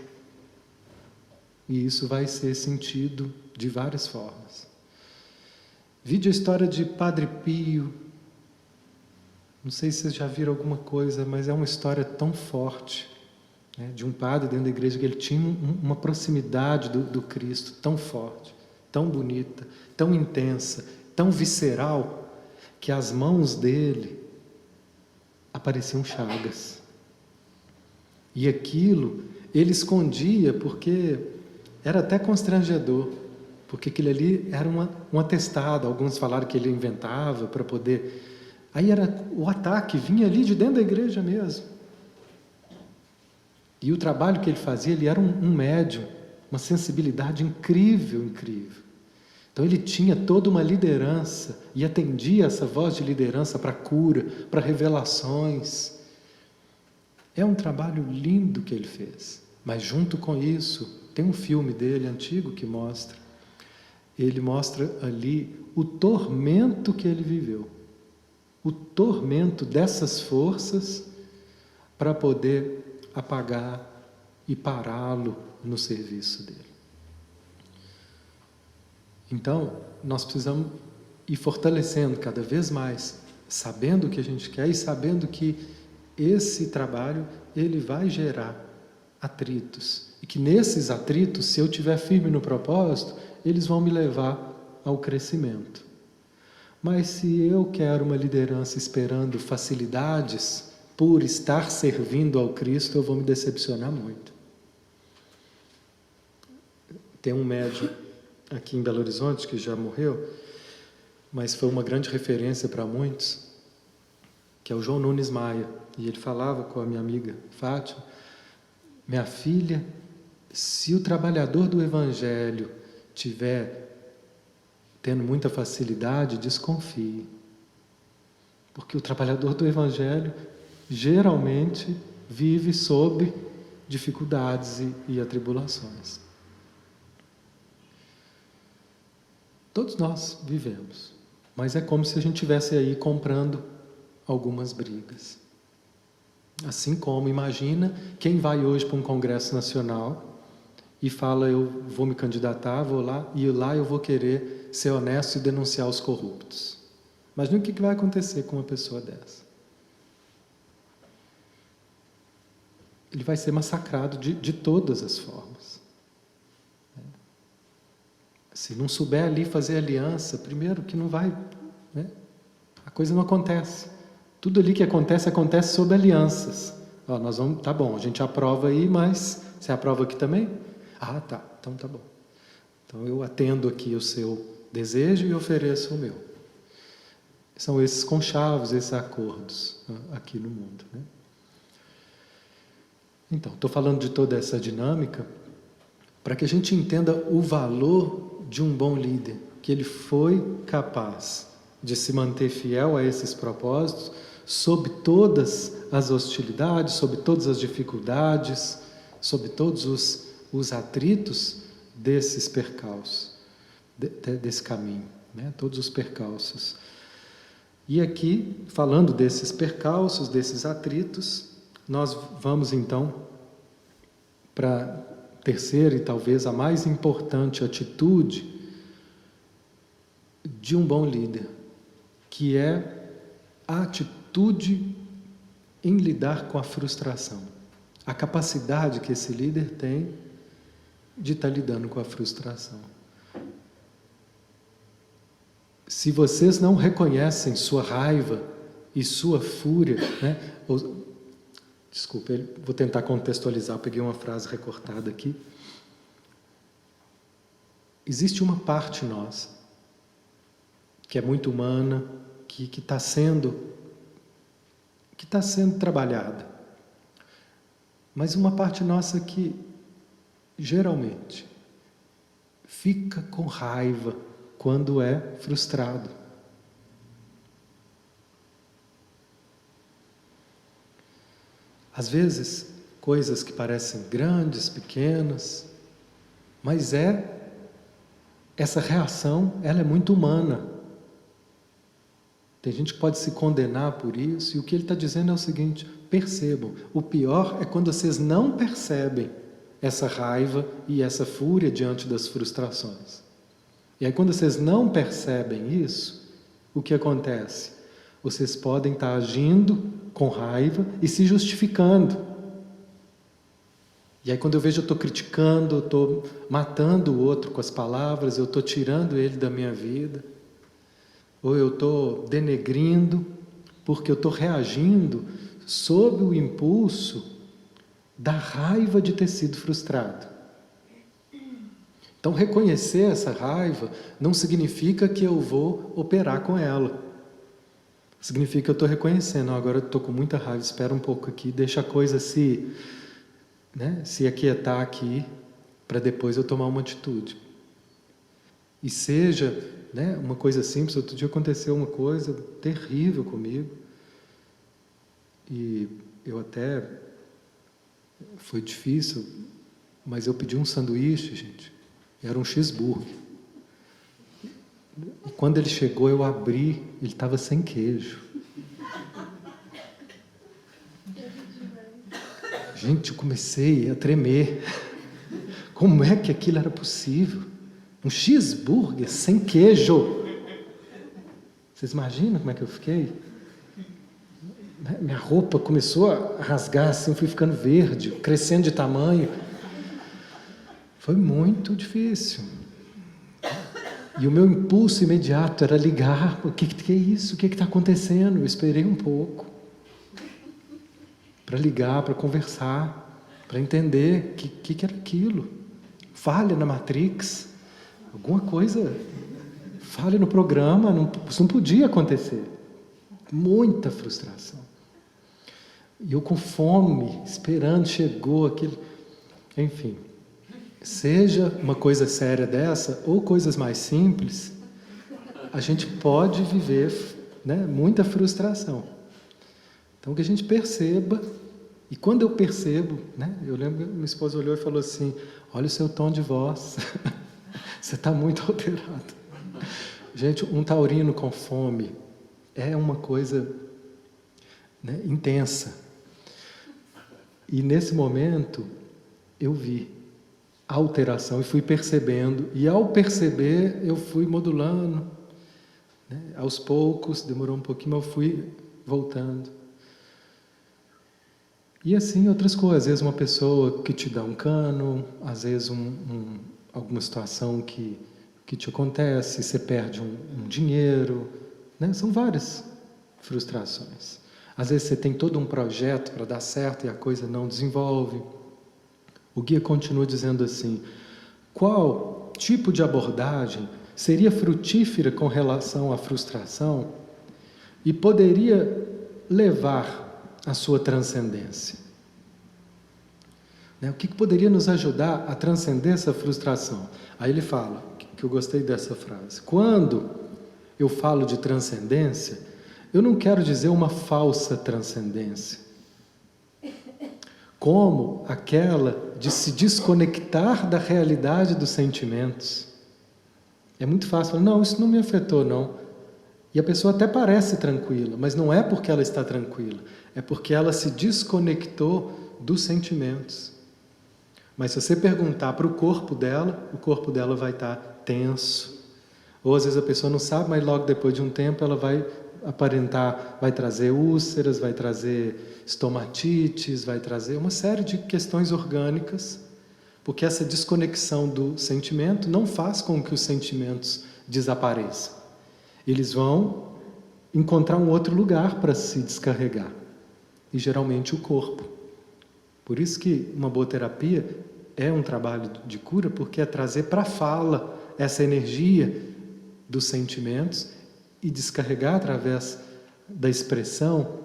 e isso vai ser sentido de várias formas. Vide a história de Padre Pio. Não sei se vocês já viram alguma coisa, mas é uma história tão forte, né, de um padre dentro da igreja que ele tinha uma proximidade do Cristo tão forte, tão bonita, tão intensa, tão visceral, que as mãos dele apareciam chagas. E aquilo ele escondia porque era até constrangedor, porque aquilo ali era um atestado. Alguns falaram que ele inventava para poder... Aí o ataque vinha ali de dentro da igreja mesmo. E o trabalho que ele fazia, ele era um médium, uma sensibilidade incrível, incrível. Então ele tinha toda uma liderança e atendia essa voz de liderança para cura, para revelações. É um trabalho lindo que ele fez. Mas junto com isso, tem um filme dele antigo que mostra. Ele mostra ali o tormento que ele viveu. O tormento dessas forças para poder apagar e pará-lo no serviço dele. Então, nós precisamos ir fortalecendo cada vez mais, sabendo o que a gente quer e sabendo que esse trabalho, ele vai gerar atritos. E que nesses atritos, se eu estiver firme no propósito, eles vão me levar ao crescimento. Mas se eu quero uma liderança esperando facilidades por estar servindo ao Cristo, eu vou me decepcionar muito. Tem um médium aqui em Belo Horizonte que já morreu, mas foi uma grande referência para muitos, que é o João Nunes Maia. E ele falava com a minha amiga Fátima: minha filha, se o trabalhador do Evangelho tiver tendo muita facilidade, desconfie. Porque o trabalhador do Evangelho geralmente vive sob dificuldades e atribulações. Todos nós vivemos, mas é como se a gente estivesse aí comprando algumas brigas. Assim como, imagina, quem vai hoje para um congresso nacional e fala: eu vou me candidatar, vou lá, e lá eu vou querer ser honesto e denunciar os corruptos. Imagina o que vai acontecer com uma pessoa dessa. Ele vai ser massacrado de todas as formas. Se não souber ali fazer aliança, primeiro que não vai, né? A coisa não acontece. Tudo ali que acontece sob alianças. Ó, nós vamos, tá bom, a gente aprova aí, mas você aprova aqui também? Ah, tá, então tá bom. Então eu atendo aqui o seu desejo e ofereço o meu. São esses conchavos, esses acordos aqui no mundo, né? Então, estou falando de toda essa dinâmica para que a gente entenda o valor de um bom líder, que ele foi capaz de se manter fiel a esses propósitos, sob todas as hostilidades, sob todas as dificuldades, sob todos os atritos desses percalços. desse caminho, né? Todos os percalços. E aqui, falando desses percalços, desses atritos, nós vamos então para a terceira e talvez a mais importante atitude de um bom líder, que é a atitude em lidar com a frustração. A capacidade que esse líder tem de estar lidando com a frustração. Se vocês não reconhecem sua raiva e sua fúria, né? Desculpa, vou tentar contextualizar, peguei uma frase recortada aqui. Existe uma parte nossa, que é muito humana, que está sendo trabalhada. Mas uma parte nossa que, geralmente, fica com raiva quando é frustrado. Às vezes, coisas que parecem grandes, pequenas, mas essa reação, ela é muito humana. Tem gente que pode se condenar por isso, e o que ele está dizendo é o seguinte: percebam, o pior é quando vocês não percebem essa raiva e essa fúria diante das frustrações. E aí quando vocês não percebem isso, o que acontece? Vocês podem estar agindo com raiva e se justificando. E aí quando eu vejo, eu estou criticando, eu estou matando o outro com as palavras, eu estou tirando ele da minha vida, ou eu estou denegrindo, porque eu estou reagindo sob o impulso da raiva de ter sido frustrado. Então, reconhecer essa raiva não significa que eu vou operar com ela. Significa que eu estou reconhecendo, agora eu estou com muita raiva, espera um pouco aqui, deixa a coisa se aquietar aqui, para depois eu tomar uma atitude. E seja, né, uma coisa simples. Outro dia aconteceu uma coisa terrível comigo, e eu até, foi difícil, mas eu pedi um sanduíche, gente. Era um cheeseburger. E quando ele chegou, eu abri, ele estava sem queijo. Gente, eu comecei a tremer. Como é que aquilo era possível? Um cheeseburger sem queijo. Vocês imaginam como é que eu fiquei? Minha roupa começou a rasgar, assim, eu fui ficando verde, crescendo de tamanho. Foi muito difícil. E o meu impulso imediato era ligar. O que é isso? O que está acontecendo? Eu esperei um pouco para ligar, para conversar, para entender o que era aquilo. Falha na Matrix, alguma coisa, falha no programa, isso não podia acontecer. Muita frustração. E eu com fome, esperando, chegou aquele... Enfim... Seja uma coisa séria dessa, ou coisas mais simples, a gente pode viver, né, muita frustração. Então, que a gente perceba, e quando eu percebo, né, eu lembro que minha esposa olhou e falou assim: olha o seu tom de voz, você está muito alterado. Gente, um taurino com fome é uma coisa, né, intensa. E nesse momento, eu vi a alteração e fui percebendo, e ao perceber eu fui modulando, né? Aos poucos, demorou um pouquinho, mas eu fui voltando. E assim outras coisas, às vezes uma pessoa que te dá um cano, às vezes alguma situação que te acontece, você perde um dinheiro, né? São várias frustrações. Às vezes você tem todo um projeto para dar certo e a coisa não desenvolve. O guia continua dizendo assim: qual tipo de abordagem seria frutífera com relação à frustração e poderia levar à sua transcendência? O que poderia nos ajudar a transcender essa frustração? Aí ele fala, que eu gostei dessa frase: quando eu falo de transcendência, eu não quero dizer uma falsa transcendência, como aquela de se desconectar da realidade dos sentimentos. É muito fácil falar, não, isso não me afetou, não. E a pessoa até parece tranquila, mas não é porque ela está tranquila, é porque ela se desconectou dos sentimentos. Mas se você perguntar para o corpo dela vai estar tenso. Ou às vezes a pessoa não sabe, mas logo depois de um tempo ela vai aparentar, vai trazer úlceras, vai trazer estomatites, vai trazer uma série de questões orgânicas, porque essa desconexão do sentimento não faz com que os sentimentos desapareçam. Eles vão encontrar um outro lugar para se descarregar, e geralmente o corpo. Por isso que uma boa terapia é um trabalho de cura, porque é trazer para a fala essa energia dos sentimentos e descarregar através da expressão.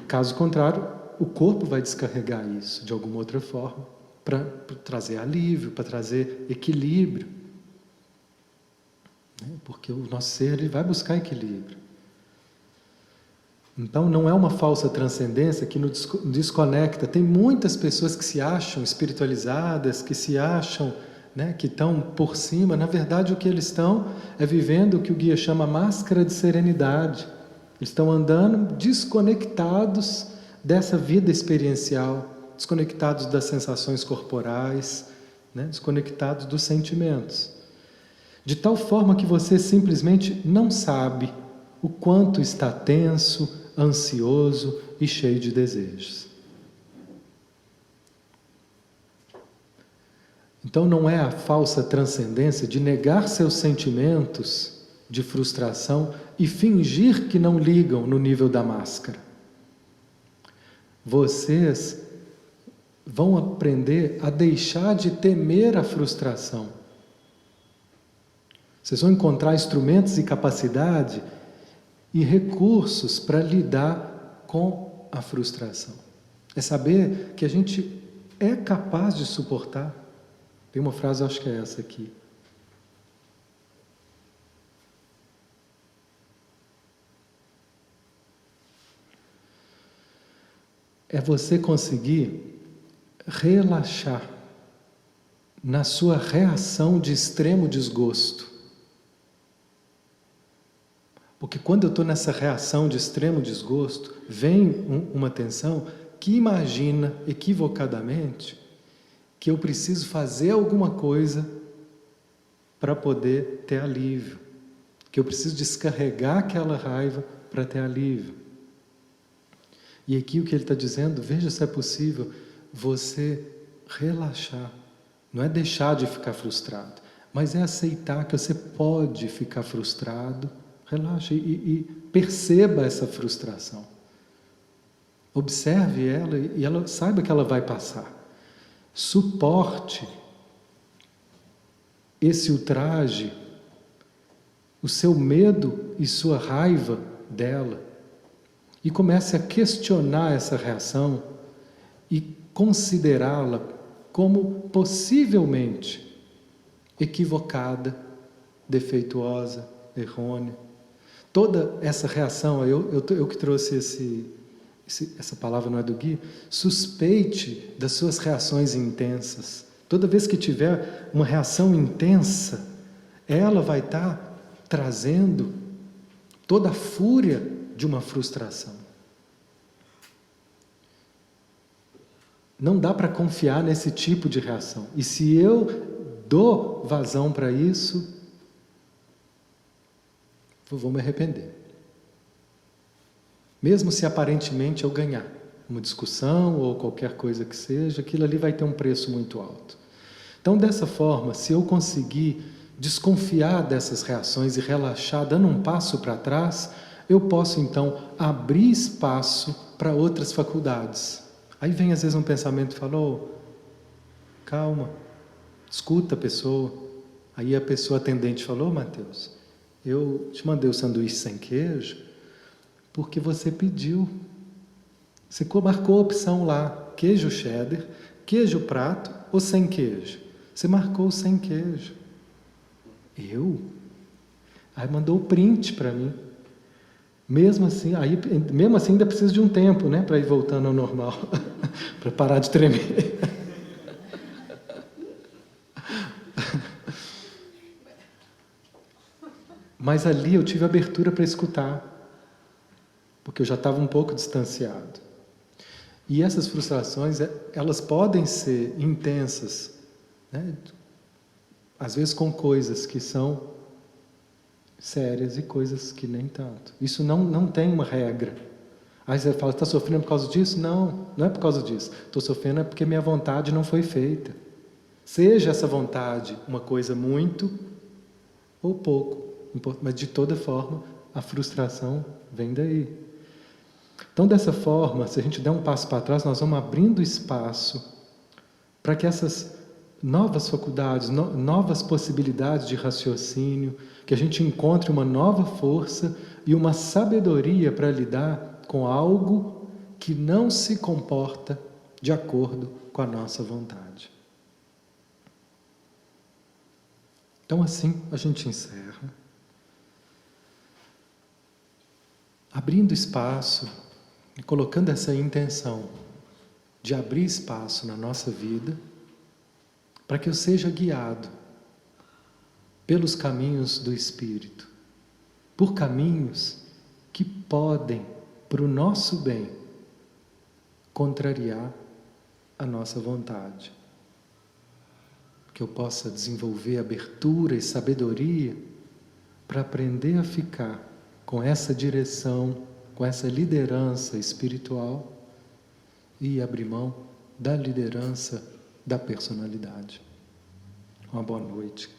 Caso contrário, o corpo vai descarregar isso de alguma outra forma, para trazer alívio, para trazer equilíbrio. Porque o nosso ser ele vai buscar equilíbrio. Então não é uma falsa transcendência que nos desconecta. Tem muitas pessoas que se acham espiritualizadas, que se acham, que estão por cima. Na verdade o que eles estão é vivendo o que o guia chama máscara de serenidade. Eles estão andando desconectados dessa vida experiencial, desconectados das sensações corporais, desconectados dos sentimentos. De tal forma que você simplesmente não sabe o quanto está tenso, ansioso e cheio de desejos. Então não é a falsa transcendência de negar seus sentimentos de frustração e fingir que não ligam no nível da máscara. Vocês vão aprender a deixar de temer a frustração. Vocês vão encontrar instrumentos e capacidade e recursos para lidar com a frustração. É saber que a gente é capaz de suportar. Tem uma frase, acho que é essa aqui. É você conseguir relaxar na sua reação de extremo desgosto. Porque quando eu estou nessa reação de extremo desgosto, vem uma tensão que imagina, equivocadamente, que eu preciso fazer alguma coisa para poder ter alívio. Que eu preciso descarregar aquela raiva para ter alívio. E aqui o que ele está dizendo, veja se é possível você relaxar. Não é deixar de ficar frustrado, mas é aceitar que você pode ficar frustrado. Relaxe e perceba essa frustração. Observe ela e ela saiba que ela vai passar. Suporte esse ultraje, o seu medo e sua raiva dela. E comece a questionar essa reação e considerá-la como possivelmente equivocada, defeituosa, errônea. Toda essa reação, eu que trouxe essa palavra, não é do Gui, suspeite das suas reações intensas. Toda vez que tiver uma reação intensa, ela vai estar trazendo toda a fúria de uma frustração. Não dá para confiar nesse tipo de reação. E se eu dou vazão para isso, eu vou me arrepender. Mesmo se aparentemente eu ganhar uma discussão ou qualquer coisa que seja, aquilo ali vai ter um preço muito alto. Então, dessa forma, se eu conseguir desconfiar dessas reações e relaxar, dando um passo para trás, eu posso então abrir espaço para outras faculdades. Aí vem às vezes um pensamento e fala, calma, escuta a pessoa. Aí a pessoa atendente falou, Mateus, eu te mandei o sanduíche sem queijo porque você pediu. Você marcou a opção lá, queijo cheddar, queijo prato ou sem queijo. Você marcou sem queijo. Eu? Aí mandou o print para mim. Mesmo assim ainda precisa de um tempo, para ir voltando ao normal, para parar de tremer. Mas ali eu tive abertura para escutar, porque eu já estava um pouco distanciado. E essas frustrações, elas podem ser intensas, né? Às vezes com coisas que são sérias e coisas que nem tanto. Isso não tem uma regra. Aí você fala, está sofrendo por causa disso? Não, não é por causa disso. Estou sofrendo é porque minha vontade não foi feita. Seja essa vontade uma coisa muito ou pouco, mas de toda forma a frustração vem daí. Então, dessa forma, se a gente der um passo para trás, nós vamos abrindo espaço para que essas novas faculdades, novas possibilidades de raciocínio, que a gente encontre uma nova força e uma sabedoria para lidar com algo que não se comporta de acordo com a nossa vontade. Então, assim a gente encerra, abrindo espaço e colocando essa intenção de abrir espaço na nossa vida para que eu seja guiado pelos caminhos do Espírito, por caminhos que podem, para o nosso bem, contrariar a nossa vontade. Que eu possa desenvolver abertura e sabedoria para aprender a ficar com essa direção, com essa liderança espiritual e abrir mão da liderança da personalidade. Uma boa noite.